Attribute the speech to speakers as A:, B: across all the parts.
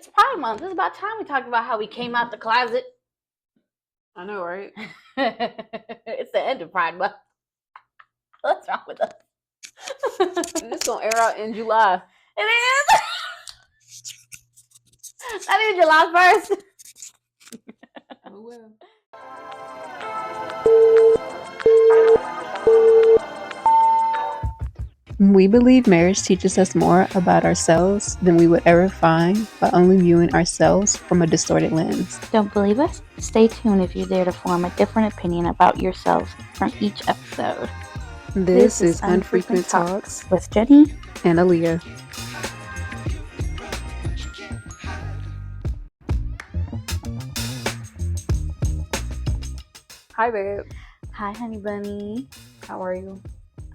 A: It's Pride Month. It's about time we talked about how we came out the closet.
B: I know, right?
A: It's the end of Pride Month. What's wrong with us?
B: This gonna air out in July.
A: It is. Not even July 1st.
B: Oh well. We believe marriage teaches us more about ourselves than we would ever find by only viewing ourselves from a distorted lens.
A: Don't believe us? Stay tuned if you dare to form a different opinion about yourselves from each episode.
B: This is Unfrequent Talks
A: with Jenny
B: and Aaliyah. Hi, babe.
A: Hi, honey bunny.
B: How are you?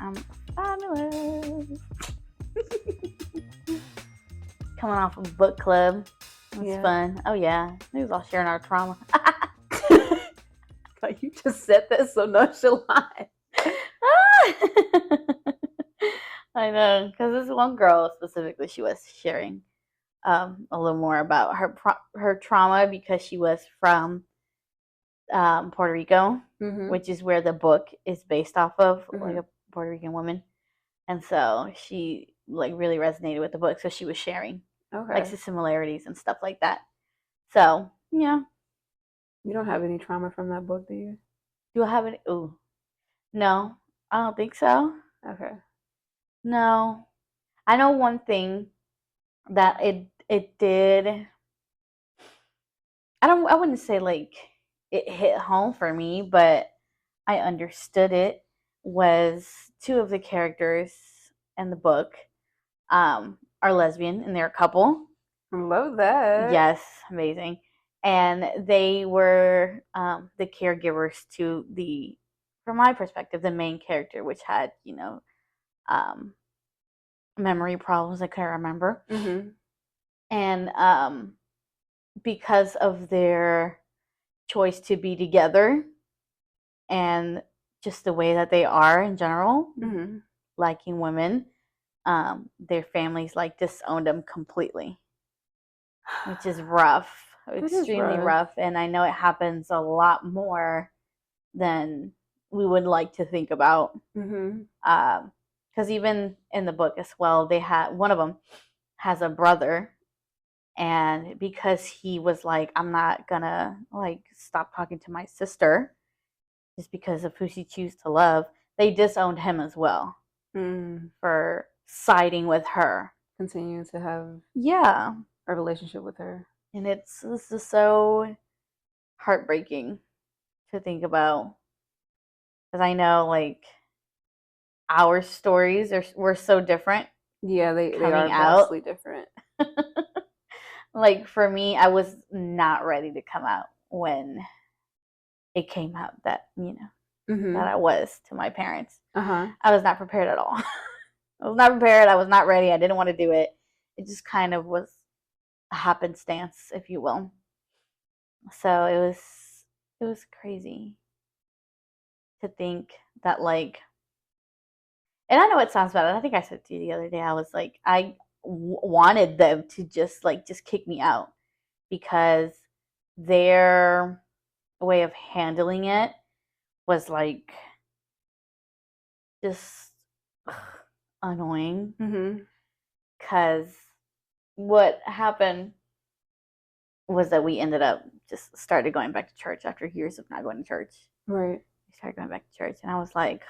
A: I'm fabulous. Coming off of book club. It was fun. Oh, yeah. We was all sharing our trauma.
B: But you just said that so nonchalant.
A: I know, because this one girl specifically, she was sharing a little more about her trauma because she was from Puerto Rico, which is where the book is based off of, like a Puerto Rican woman. And so she like really resonated with the book, so she was sharing like the similarities and stuff like that. So yeah.
B: You don't have any trauma from that book, do you?
A: Do I have any? Ooh, no, I don't think so.
B: Okay.
A: No, I know one thing that it did. I wouldn't say like it hit home for me, but I understood it. Was two of the characters in the book are lesbian and they're a couple.
B: I love that.
A: Yes, amazing. And they were the caregivers to from my perspective, the main character, which had, memory problems. I couldn't remember. And because of their choice to be together and just the way that they are in general, liking women, their families like disowned them completely, which is rough, extremely rough. And I know it happens a lot more than we would like to think about. Because even in the book as well, they had one of them has a brother, and because he was like, I'm not gonna like stop talking to my sister just because of who she chooses to love, they disowned him as well for siding with her,
B: continue to have a relationship with her.
A: And this is so heartbreaking to think about, because I know like our stories were so different.
B: Yeah, they are vastly different.
A: Like for me, I was not ready to come out when it came out that that I was to my parents. I was not prepared at all. I was not prepared. I was not ready. I didn't want to do it. It just kind of was a happenstance, if you will. So it was crazy to think that, like, and I know it sounds bad. I think I said to you the other day, I was like, I wanted them to just kick me out, because their way of handling it was like just annoying. Because what happened was that we ended up just started going back to church after years of not going to church.
B: Right.
A: We started going back to church, and I was like,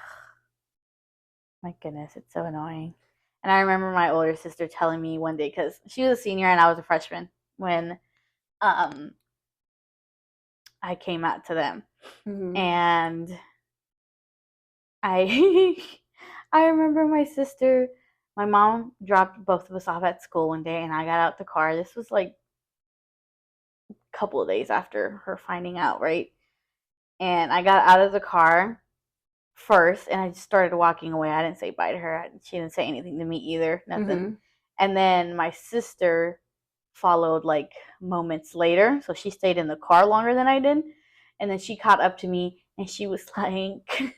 A: my goodness, it's so annoying. And I remember my older sister telling me one day, because she was a senior and I was a freshman when I came out to them. And I remember my mom dropped both of us off at school one day, and I got out the car. This was like a couple of days after her finding out, right? And I got out of the car first, and I just started walking away. I didn't say bye to her. She didn't say anything to me either, nothing. And then my sister followed like moments later, so she stayed in the car longer than I did. And then she caught up to me, and she was like,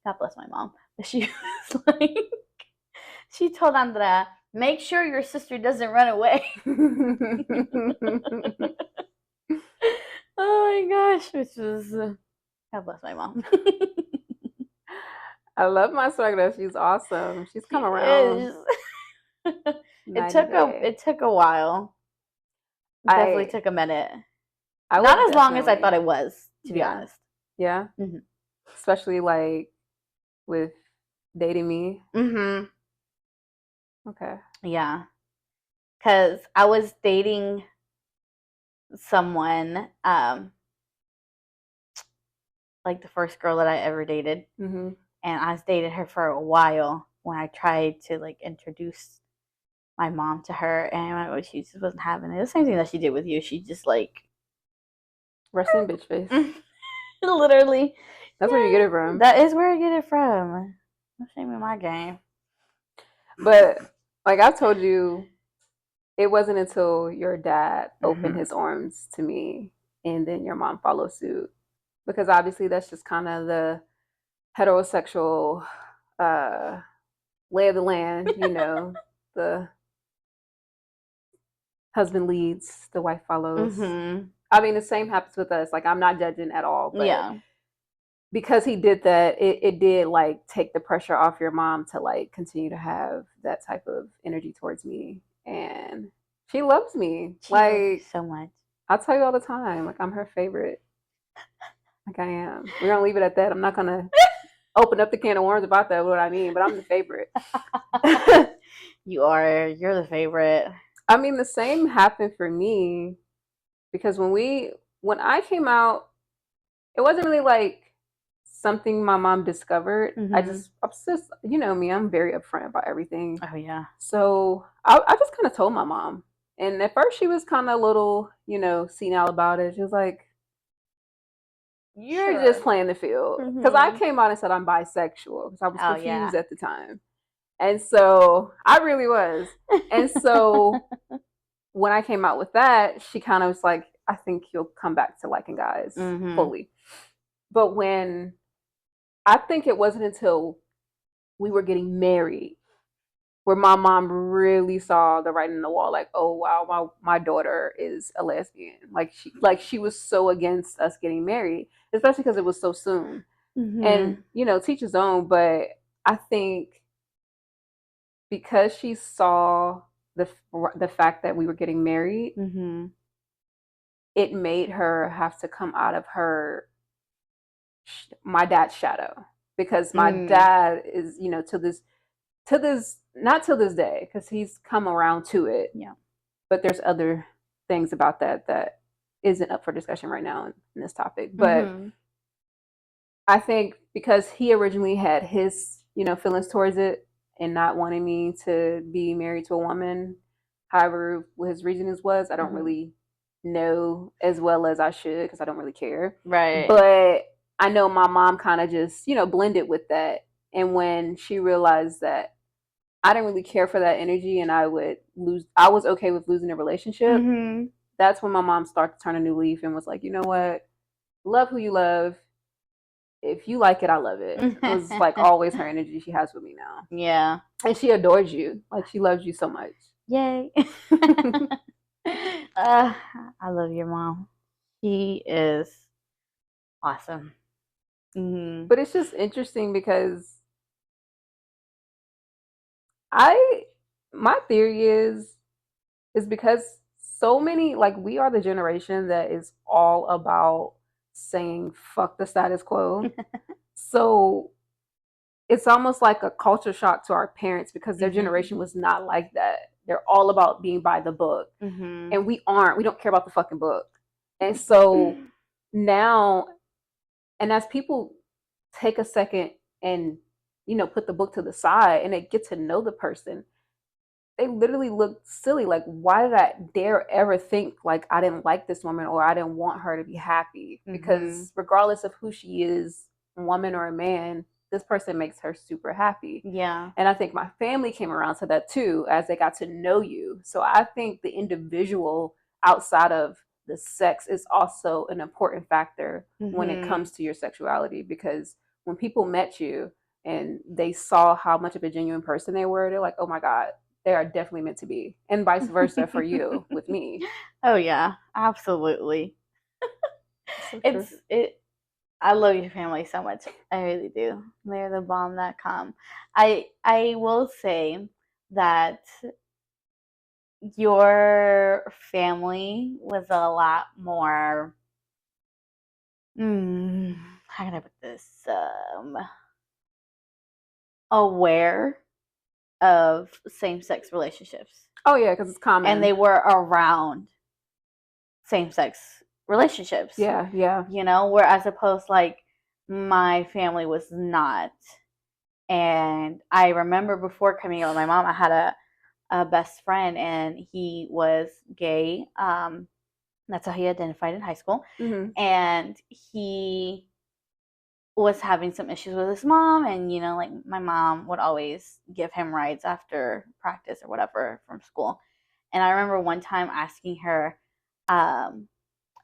A: God bless my mom, but she was like, she told Andrea Make sure your sister doesn't run away. Oh my gosh, which was God bless my mom.
B: I love my suegra. She's awesome. She's come around.
A: It took a while. It definitely took a minute. Not as long as I thought it was, to be honest.
B: Yeah. Mm-hmm. Especially like with dating me. Mm-hmm. Okay.
A: Yeah. Because I was dating someone, like the first girl that I ever dated. Mm-hmm. And I dated her for a while when I tried to like introduce my mom to her, and she just wasn't having it. The same thing that she did with you. She just like
B: resting bitch face.
A: Literally.
B: That's where you get it from.
A: That is where I get it from. No shame in my game.
B: But like I told you, it wasn't until your dad opened his arms to me and then your mom followed suit. Because obviously that's just kind of the heterosexual lay of the land, you know. The husband leads, the wife follows. Mm-hmm. I mean, the same happens with us. Like, I'm not judging at all, but because he did that, it did like take the pressure off your mom to like continue to have that type of energy towards me. And she loves me. She loves you
A: so much.
B: I tell you all the time, like I'm her favorite. Like I am. We're gonna leave it at that. I'm not gonna open up the can of worms about that, what I mean, but I'm the favorite.
A: You're the favorite.
B: I mean, the same happened for me because when I came out, it wasn't really like something my mom discovered. Mm-hmm. I was just, you know me, I'm very upfront about everything.
A: Oh yeah.
B: So I just kind of told my mom, and at first she was kind of a little, you know, senile about it. She was like, "You're just playing the field," because I came out and said I'm bisexual because I was confused at the time, and so I really was, and so. When I came out with that, she kind of was like, I think you'll come back to liking guys fully. But I think it wasn't until we were getting married where my mom really saw the writing on the wall, like, oh wow, my daughter is a lesbian. Like she was so against us getting married, especially because it was so soon. Mm-hmm. And you know, teach his own, but I think because she saw the fact that we were getting married, it made her have to come out of my dad's shadow, because my dad is, you know, not to this day, because he's come around to it. Yeah. But there's other things about that isn't up for discussion right now in this topic. But I think because he originally had his, you know, feelings towards it and not wanting me to be married to a woman, however what his reasonings was, I don't really know as well as I should because I don't really care. Right. But I know my mom kind of just, you know, blended with that. And when she realized that I didn't really care for that energy and I was okay with losing a relationship, that's when my mom started to turn a new leaf and was like, you know what? Love who you love. If you like it, I love it. It was like always her energy she has with me now. Yeah. And she adores you. Like she loves you so much.
A: Yay. I love your mom. She is awesome.
B: Mm-hmm. But it's just interesting because my theory is because so many, like, we are the generation that is all about saying fuck the status quo. So it's almost like a culture shock to our parents because their generation was not like that. They're all about being by the book. And we don't care about the fucking book. And so now, and as people take a second and, you know, put the book to the side and they get to know the person, they literally look silly. Like, why did I dare ever think like I didn't like this woman or I didn't want her to be happy? Because regardless of who she is, a woman or a man, this person makes her super happy. Yeah. And I think my family came around to that too as they got to know you. So I think the individual outside of the sex is also an important factor when it comes to your sexuality, because when people met you and they saw how much of a genuine person they were, they're like, oh my God, they are definitely meant to be, and vice versa for you with me.
A: Oh yeah, absolutely.
B: So true.
A: It. I love your family so much. I really do. They're the bomb that come. I will say that your family was a lot more. How can I put this? Aware of same-sex relationships,
B: Oh yeah, because it's common.
A: and they were around same-sex relationships.
B: Yeah, yeah.
A: You know, where as opposed like my family was not. And I remember before coming out with my mom, I had a best friend, and he was gay. That's how he identified in high school.
B: Mm-hmm.
A: And he was having some issues with his mom, and you know, like my mom would always give him rides after practice or whatever from school. And I remember one time asking her, um,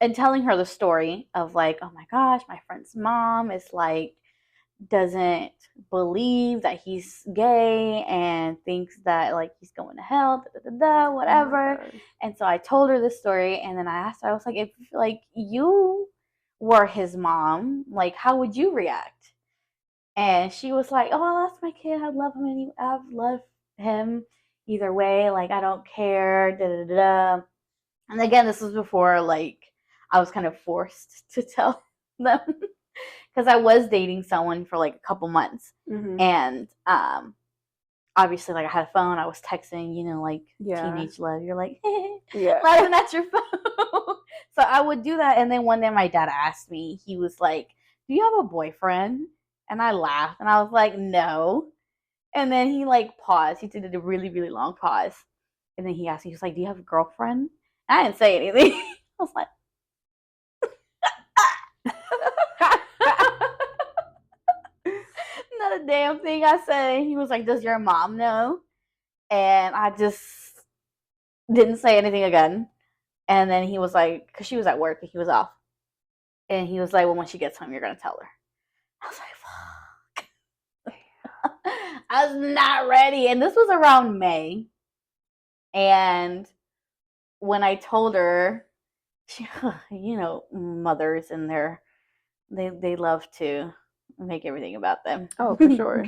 A: and telling her the story of like, oh my gosh, my friend's mom is like doesn't believe that he's gay and thinks that like he's going to hell, whatever.
B: Oh
A: And so I told her this story, and then I asked her, I was like, if like you were his mom, like how would you react? And she was like, oh, that's my kid. I love him. I've loved him either way. Like I don't care. Da da da. And again, this was before like I was kind of forced to tell them because I was dating someone for like a couple months,
B: mm-hmm.
A: and obviously like I had a phone, I was texting, you know, like
B: Yeah.
A: teenage love. You're like,
B: Yeah.
A: laughing at your phone. So I would do that, and then one day my dad asked me, he was like, "Do you have a boyfriend?" And I laughed, and I was like, "No." And then he like paused. He did a really really long pause, and then he asked me, he was like, "Do you have a girlfriend?" And I didn't say anything. I was like. Not a damn thing I said. He was like, "Does your mom know?" And I just didn't say anything again. And then he was like, because she was at work and he was off. And he was like, "Well, when she gets home, you're going to tell her." I was like, fuck. I was not ready. And this was around May. And when I told her, she, you know, mothers and they love to make everything about them.
B: Oh, for sure.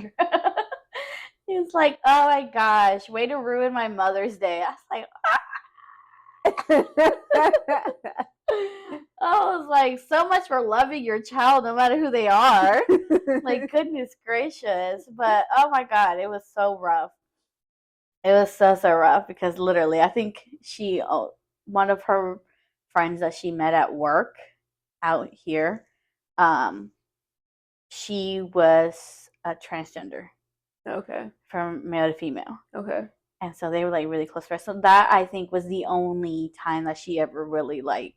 A: He was like, "Oh my gosh, way to ruin my Mother's Day." I was like, I was like, so much for loving your child, no matter who they are. Like, goodness gracious. But oh my God, it was so rough. It was so rough because literally, I think one of her friends that she met at work out here, um, she was a transgender.
B: Okay.
A: From male to female.
B: Okay.
A: And so they were like really close friends. So that I think was the only time that she ever really like,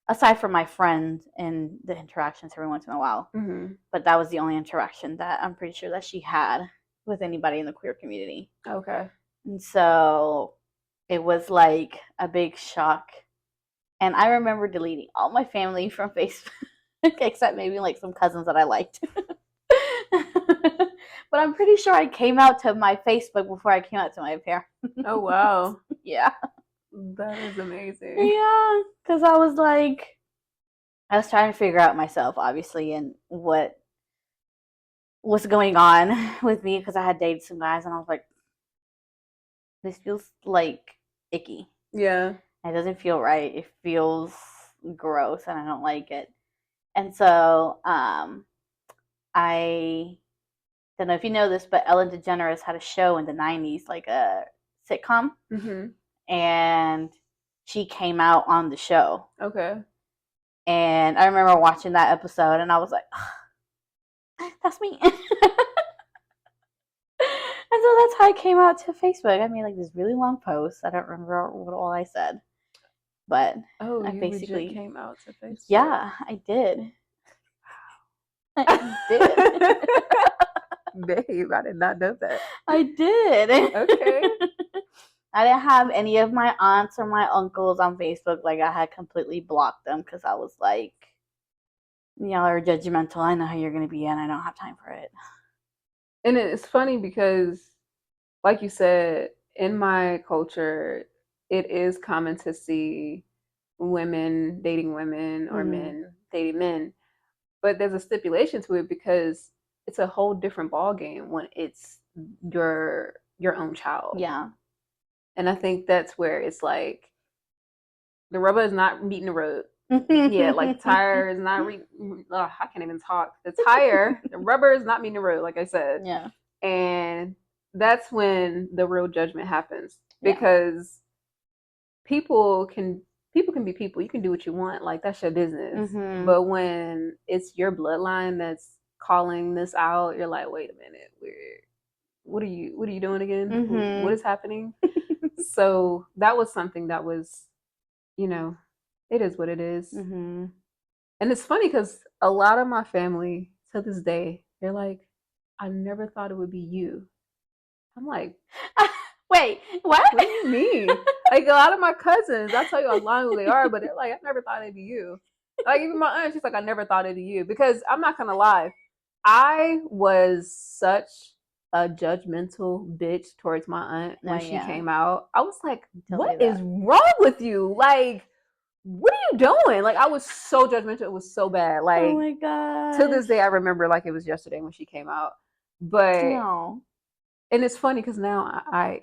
A: aside from my friend and the interactions every once in a while.
B: Mm-hmm.
A: But that was the only interaction that I'm pretty sure that she had with anybody in the queer community.
B: Okay.
A: And so it was like a big shock. And I remember deleting all my family from Facebook, except maybe like some cousins that I liked. But I'm pretty sure I came out to my Facebook before I came out to my parents.
B: Oh wow.
A: Yeah.
B: That is amazing.
A: Yeah, because I was like, I was trying to figure out myself, obviously, and what's going on with me because I had dated some guys, and I was like, this feels like icky.
B: Yeah.
A: It doesn't feel right. It feels gross, and I don't like it. And so, I don't know if you know this, but Ellen DeGeneres had a show in the '90s, like a sitcom,
B: Mm-hmm.
A: and she came out on the show.
B: Okay.
A: And I remember watching that episode, and I was like, oh, "That's me." And so that's how I came out to Facebook. I made like this really long post. I don't remember what all I said, but
B: Oh,
A: I
B: you
A: basically
B: legit came out to Facebook.
A: Yeah, I did. I did.
B: Babe, I did not know that.
A: I did.
B: Okay.
A: I didn't have any of my aunts or my uncles on Facebook. Like I had completely blocked them because I was like, y'all are judgmental. I know how you're gonna be, and I don't have time for it.
B: And it's funny because, like you said, in my culture, it is common to see women dating women or men dating men, but there's a stipulation to it because it's a whole different ball game when it's your own child.
A: Yeah.
B: And I think that's where it's like the rubber is not meeting the road. Yeah, like the tire is not I can't even talk. The rubber is not meeting the road, like I said.
A: Yeah.
B: And that's when the real judgment happens because people can be people. You can do what you want, like that's your business. But when it's your bloodline that's calling this out, you're like, wait a minute, what are you doing again? What is happening? So that was something that was, it is what it is. And it's funny because a lot of my family to this day, they're like, I never thought it would be you. I'm like,
A: wait, what?
B: What do you mean? Like a lot of my cousins, I'll tell you online who they are, but they're like, I never thought it'd be you. Like even my aunt, she's like, I never thought it'd be you. Because I'm not gonna lie, I was such a judgmental bitch towards my aunt when she came out. I was like, what is wrong with you? Like, what are you doing? Like I was so judgmental. It was so bad. Like,
A: oh my god.
B: To this day, I remember like it was yesterday when she came out. But and it's funny because now I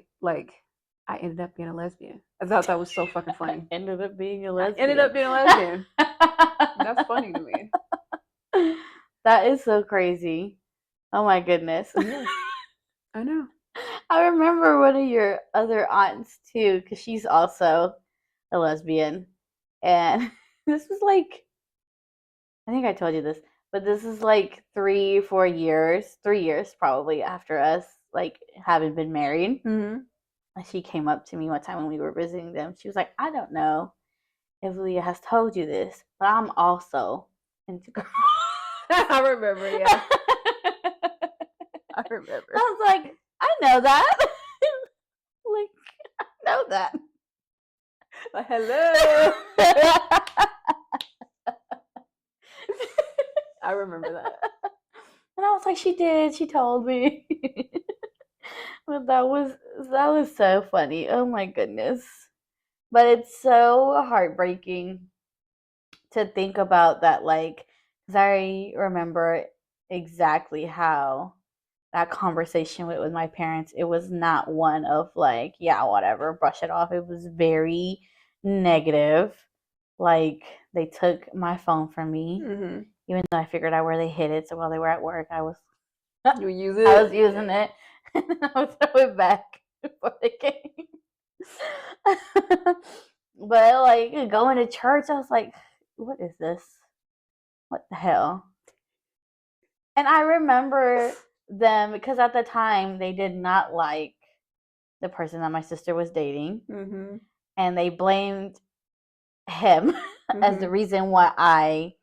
B: ended up being a lesbian. I thought that was so fucking funny.
A: I ended up being a
B: lesbian. That's funny to me.
A: That is so crazy. Oh my goodness.
B: Yeah. I know.
A: I remember one of your other aunts too, because she's also a lesbian. And this was like, I think I told you this, but this is like 3 years probably after us like having been married. And she came up to me one time when we were visiting them. She was like, I don't know if Leah has told you this, but I'm also into girls.
B: I remember, yeah. I remember.
A: I was like, I know that. Like, I know that.
B: Like, hello. I remember that.
A: And I was like, she did. She told me. But that was so funny. Oh my goodness. But it's so heartbreaking to think about that, like, because I remember exactly how that conversation with my parents, it was not one of like, yeah, whatever, brush it off. It was very negative. Like, they took my phone from me, even though I figured out where they hid it. So while they were at work, I was
B: using
A: it, and then I would throw it back before they came. But like going to church, I was like, what is this? What the hell? And I remember them because at the time they did not like the person that my sister was dating, and they blamed him as the reason why I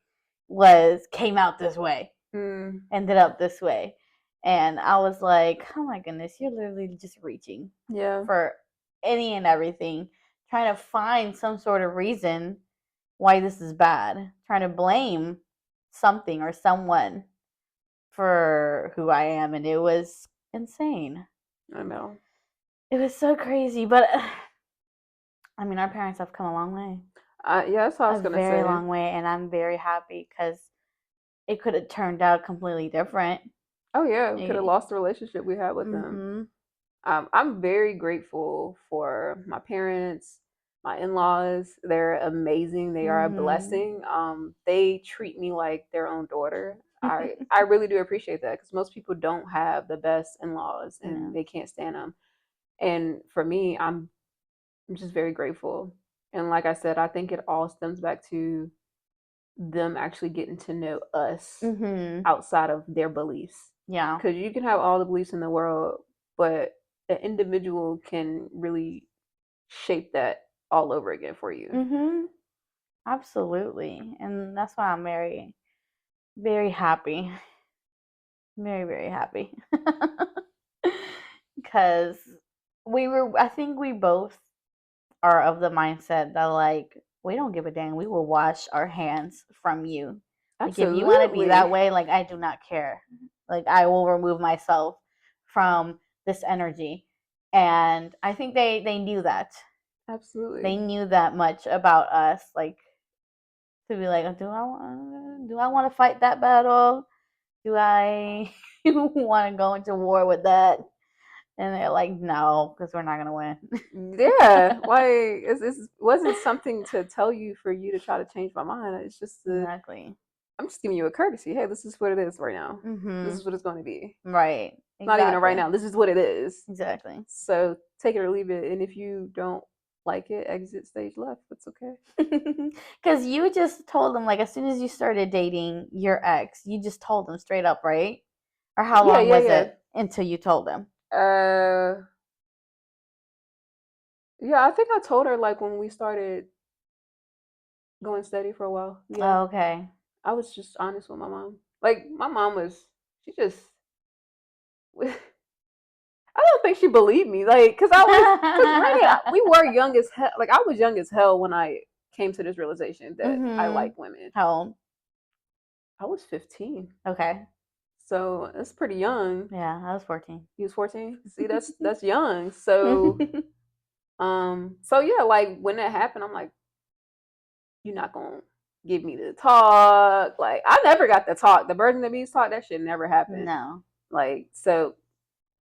A: came out this way, ended up this way. And I was like, oh my goodness, you're literally just reaching for any and everything, trying to find some sort of reason why this is bad, trying to blame something or someone for who I am. And it was insane.
B: I know.
A: It was so crazy. But I mean, our parents have come a long way.
B: Yeah, that's what I was going to say.
A: A very long way. And I'm very happy because it could have turned out completely different.
B: Oh yeah, we could have lost the relationship we had with them. I'm very grateful for my parents, my in-laws. They're amazing. They are a blessing. They treat me like their own daughter. I really do appreciate that because most people don't have the best in-laws and they can't stand them. And for me, I'm just very grateful. And like I said, I think it all stems back to them actually getting to know us outside of their beliefs.
A: Yeah.
B: Because you can have all the beliefs in the world, but an individual can really shape that all over again for you.
A: Absolutely. And that's why I'm very, very happy. Very, very happy. Because I think we both are of the mindset that, like, we don't give a damn. We will wash our hands from you.
B: Absolutely.
A: Like, if you want to be that way, like, I do not care. Like, I will remove myself from this energy. And I think they knew that.
B: Absolutely.
A: They knew that much about us, like to be like, do I want to fight that battle? Do I want to go into war with that? And they're like, no, because we're not gonna win.
B: Yeah, like it wasn't something to tell you for you to try to change my mind. It's just
A: Exactly.
B: I'm just giving you a courtesy. Hey, this is what it is right now. This
A: Mm-hmm.
B: is what it's going to be.
A: Right.
B: Not even a right
A: Exactly.
B: now. This is what it is.
A: Exactly.
B: So take it or leave it. And if you don't like it, exit stage left. It's okay.
A: Because you just told them, like, as soon as you started dating your ex, you just told them straight up, right? Or how
B: Yeah,
A: long
B: yeah,
A: was
B: yeah.
A: it until you told them?
B: Yeah, I think I told her like when we started going steady for a while. Yeah,
A: Oh, okay.
B: I was just honest with my mom. Like my mom was, she just, I don't think she believed me. Like, cause granted, we were young as hell. Like I was young as hell when I came to this realization that I
A: Mm-hmm.
B: like women.
A: How old?
B: I was 15,
A: Okay.
B: so that's pretty young.
A: Yeah, I was 14.
B: He was 14. See, that's young. So yeah, like when that happened, I'm like, you're not gonna give me the talk. Like I never got the talk. The birds and the bees talk, that shit never happened.
A: No.
B: Like, so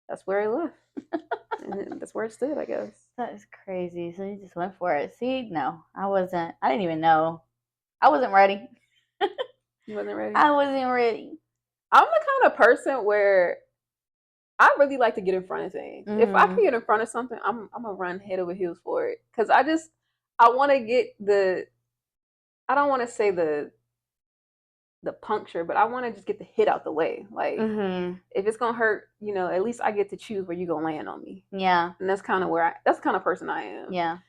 B: that's where it left. And that's where it stood, I guess.
A: That is crazy. So you just went for it. See, no, I wasn't. I didn't even know. I wasn't ready.
B: You wasn't ready.
A: I wasn't ready.
B: I'm the kind of person where I really like to get in front of things. If I can
A: Mm-hmm.
B: get in front of something, I'm gonna run head over heels for it. Cause I want to get I don't want to say the puncture, but I want to just get the hit out the way. Like
A: Mm-hmm.
B: if it's gonna hurt, at least I get to choose where you gonna land on me.
A: Yeah.
B: And that's kind of that's the kind of person I am.
A: Yeah.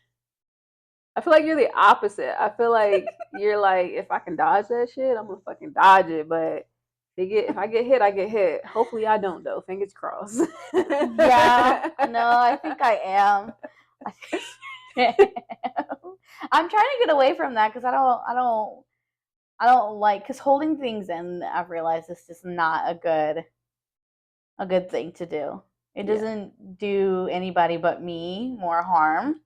B: I feel like you're the opposite. I feel like you're like, if I can dodge that shit, I'm gonna fucking dodge it. But if I get hit, I get hit. Hopefully I don't though. Fingers crossed.
A: Yeah. No, I think I am. I think I'm trying to get away from that because I don't like because holding things in. I've realized is just not a good thing to do. It
B: Yeah.
A: doesn't do anybody but me more harm,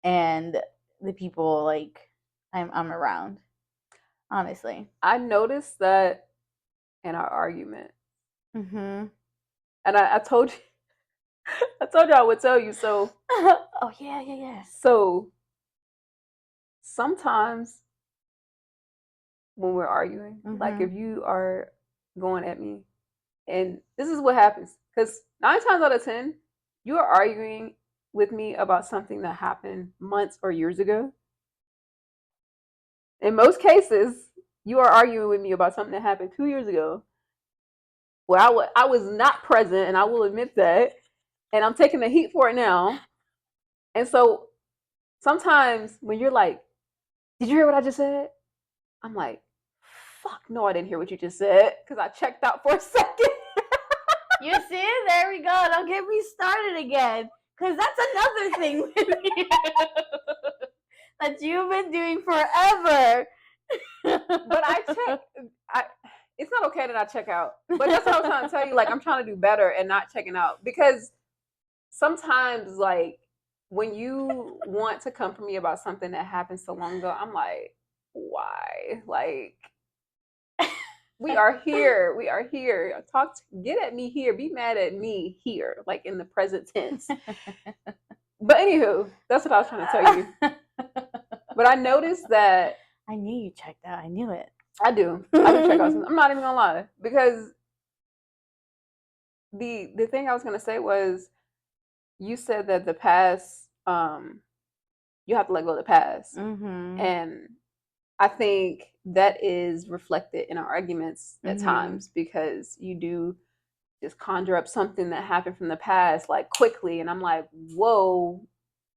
A: and the people like I'm around. Honestly.
B: I noticed that in our argument.
A: Mhm.
B: And I told you I told you I would tell you.
A: Oh yeah, yeah, yeah.
B: So sometimes when we're arguing, like if
A: Mhm.
B: you are going at me, and this is what happens, because 9 times out of 10, you are arguing with me about something that happened months or years ago. In most cases, you are arguing with me about something that happened 2 years ago, where I was not present, and I will admit that, and I'm taking the heat for it now. And so sometimes when you're like, "Did you hear what I just said?" I'm like, "Fuck, no, I didn't hear what you just said," because I checked out for a second.
A: You see, there we go. Don't get me started again, because that's another thing with you that you've been doing forever.
B: But I check. I It's not okay that I check out. But that's what I was trying to tell you. Like I'm trying to do better and not checking out, because sometimes like when you want to come for me about something that happened so long ago, I'm like, why? Like we are here. We are here. Get at me here. Be mad at me here, like in the present tense. But anywho, that's what I was trying to tell you. But I noticed that
A: I knew you checked out. I knew it.
B: I do. I do check out. I'm not even gonna lie, because the thing I was gonna say was, you said that the past, you have to let go of the past,
A: Mhm.
B: and I think that is reflected in our arguments at
A: Mhm.
B: times, because you do just conjure up something that happened from the past like quickly, and I'm like, whoa,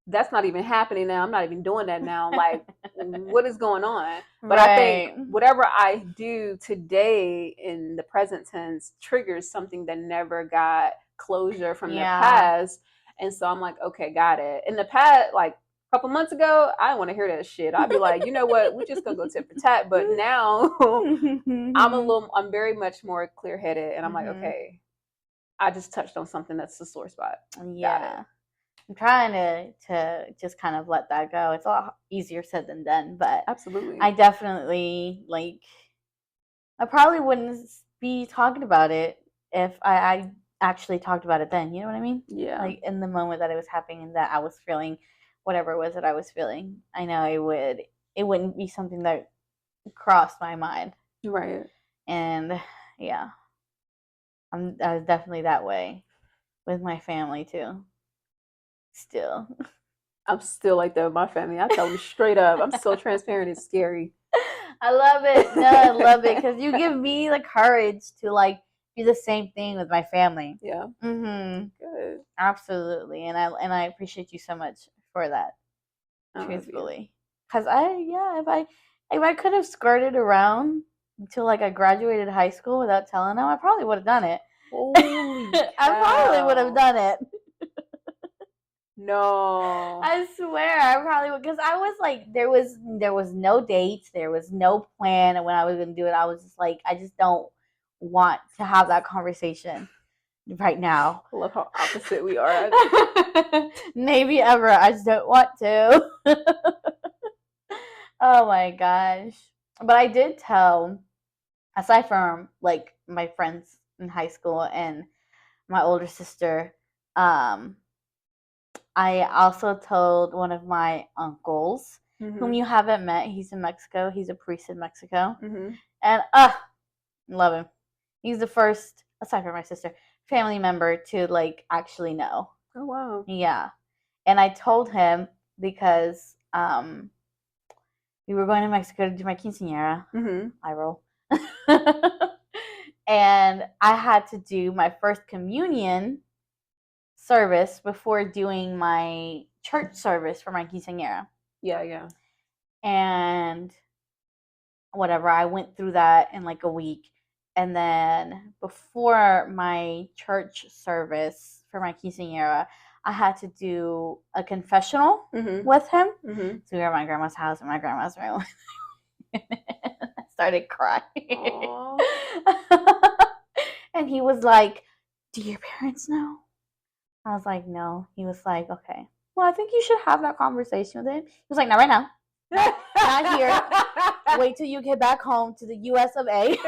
B: that's not even happening now. I'm not even doing that now. Like, what is going on? But I think
A: Right.
B: whatever I do today in the present tense triggers something that never got closure from the
A: Yeah.
B: past. And so I'm like, okay, got it. In the past, like a couple months ago, I didn't want to hear that shit. I'd be like, you know what? We're just gonna go tit for tat. But now I'm very much more clear headed, and I'm like,
A: Mhm.
B: okay, I just touched on something that's a sore spot.
A: Yeah. I'm trying to just kind of let that go. It's a lot easier said than done, but
B: absolutely.
A: I definitely I probably wouldn't be talking about it if I actually talked about it then. You know what I mean?
B: Yeah.
A: Like in the moment that it was happening and that I was feeling whatever it was that I was feeling. I know it wouldn't be something that crossed my mind.
B: Right.
A: And yeah. I was definitely that way with my family too. Still.
B: I'm still like that with my family. I tell them straight up. I'm so transparent. It's scary.
A: I love it. No, I love it because you give me the courage to do the same thing with my family.
B: Yeah.
A: Mm-hmm.
B: Good.
A: Absolutely, and I appreciate you so much for that. Truthfully, because if I could have skirted around until I graduated high school without telling them, I probably would have done it.
B: Holy cow.
A: I probably would have done it.
B: No.
A: I swear, I probably would, because I was there was no dates, there was no plan, and when I was gonna do it, I was just I just don't want to have that conversation right now.
B: I love how opposite we are.
A: Maybe ever. I just don't want to. Oh my gosh! But I did tell, aside from my friends in high school and my older sister, I also told one of my uncles, whom you haven't met. He's in Mexico. He's a priest in Mexico. And love him. He's the first, aside from my sister, family member to actually know.
B: Oh wow.
A: Yeah. And I told him because we were going to Mexico to do my quinceañera. I roll. And I had to do my first communion service before doing my church service for my quinceañera.
B: Yeah, yeah.
A: And whatever, I went through that in a week. And then before my church service for my quinceañera, I had to do a confessional with him. So we were at my grandma's house in my grandma's room. I started crying. And he was like, "Do your parents know?" I was like, "No." He was like, "Okay. Well, I think you should have that conversation with him." He was like, "Not right now. Not here. Wait till you get back home to the US of A."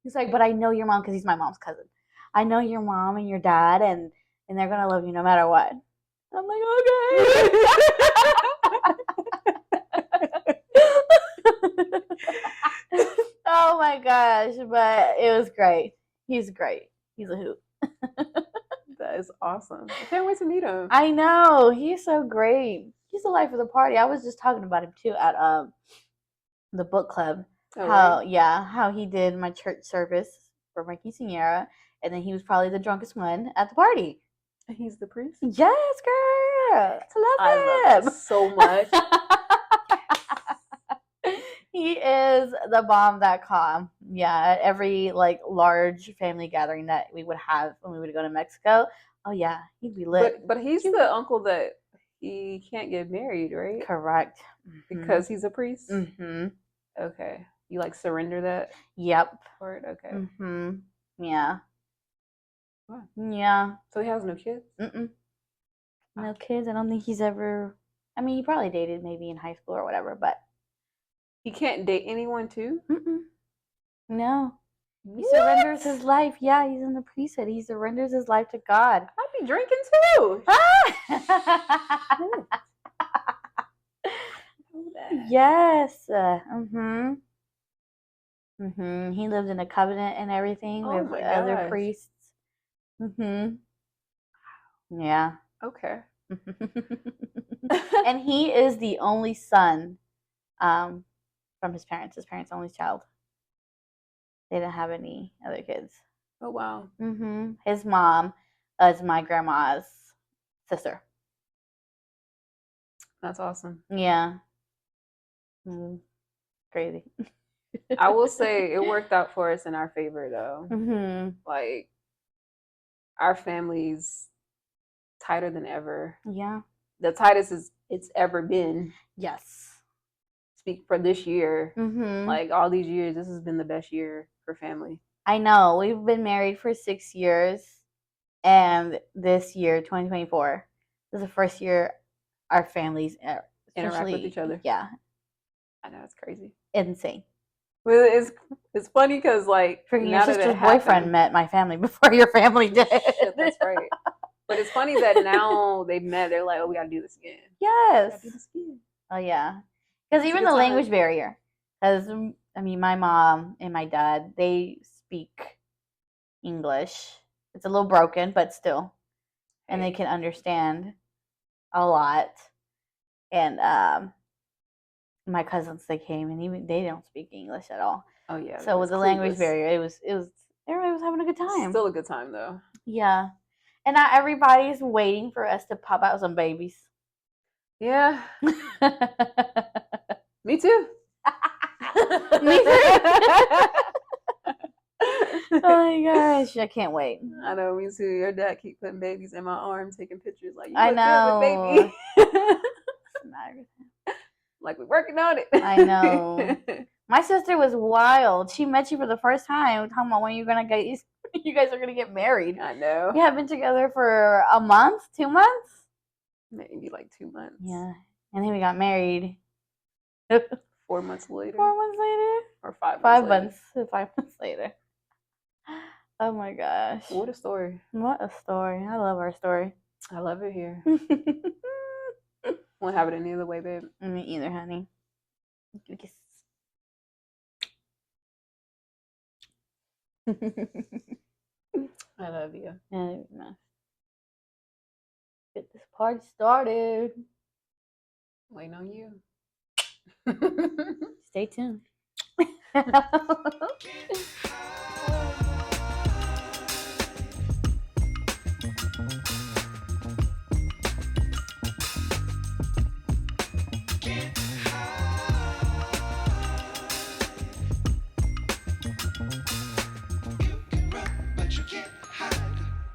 A: He's like, "But I know your mom," because he's my mom's cousin. "I know your mom and your dad, and they're going to love you no matter what." I'm like, "Okay." Oh my gosh, but it was great. He's great. He's a hoot.
B: That is awesome. I can't wait to meet him.
A: I know. He's so great. He's the life of the party. I was just talking about him too at the book club.
B: Oh,
A: how he did my church service for my quinceañera, and then he was probably the drunkest one at the party.
B: He's the priest?
A: Yes, girl.
B: I love him so much.
A: He is the bomb.com. Yeah, at every large family gathering that we would have when we would go to Mexico. Oh yeah, he'd be lit.
B: But he's the uncle that he can't get married, right?
A: Correct.
B: Because he's a priest?
A: Mm-hmm.
B: Okay. You surrender that?
A: Yep.
B: Word? Okay.
A: Mm-hmm. Yeah.
B: Wow.
A: Yeah.
B: So he has no kids?
A: No kids. I don't think he's ever. I mean, he probably dated maybe in high school or whatever, but
B: he can't date anyone too?
A: No. He surrenders his life. Yeah, he's in the priesthood. He surrenders his life to God.
B: I'd be drinking too.
A: Yes. He lived in a covenant and everything with other priests. Yeah.
B: Okay.
A: And he is the only son from his parents. His parents' only child. They didn't have any other kids.
B: Oh wow.
A: His mom is my grandma's sister.
B: That's awesome.
A: Yeah. Crazy.
B: I will say it worked out for us in our favor though. Our family's tighter than ever.
A: Yeah.
B: The tightest it's ever been.
A: Yes.
B: Speak for this year. All these years, this has been the best year. for family.
A: I know. We've been married for 6 years, and this year, 2024, is the first year our families
B: Interact with each other.
A: Yeah.
B: I know, it's crazy.
A: Insane.
B: Well, it's funny because like
A: freaking
B: now
A: your sister's
B: that
A: boyfriend met my family before your family did.
B: Shit, that's right. But it's funny that now they've met. They're like, oh, we gotta do this again.
A: Yes.
B: Do this again.
A: Oh yeah. Because even the language barrier. Because I mean, my mom and my dad, they speak English. It's a little broken, but still, and they can understand a lot. And my cousins, they came, and even they don't speak English at all.
B: Oh yeah.
A: So with the language barrier, it was everybody was having a good time.
B: Still a good time though.
A: Yeah, and now everybody's waiting for us to pop out some babies.
B: Yeah. Me too.
A: Me too. Oh my gosh, I can't wait.
B: I know, me too. Your dad keep putting babies in my arm, taking pictures like, you
A: I
B: look
A: know.
B: good with baby. Like, we're working on it.
A: I know. My sister was wild. She met you for the first time, talking about when you're gonna get you guys are gonna get married.
B: I know.
A: You have been together for a month, 2 months?
B: Maybe like 2 months.
A: Yeah. And then we got married.
B: 4 months later.
A: 4 months later?
B: Or 5 months
A: 5
B: later.
A: months. 5 months later. Oh my gosh.
B: What a story.
A: What a story. I love our story.
B: I love it here. Won't have it any other way, babe.
A: Me either, honey. Kiss.
B: I love you.
A: Get this party started.
B: Waiting on you.
A: Stay tuned.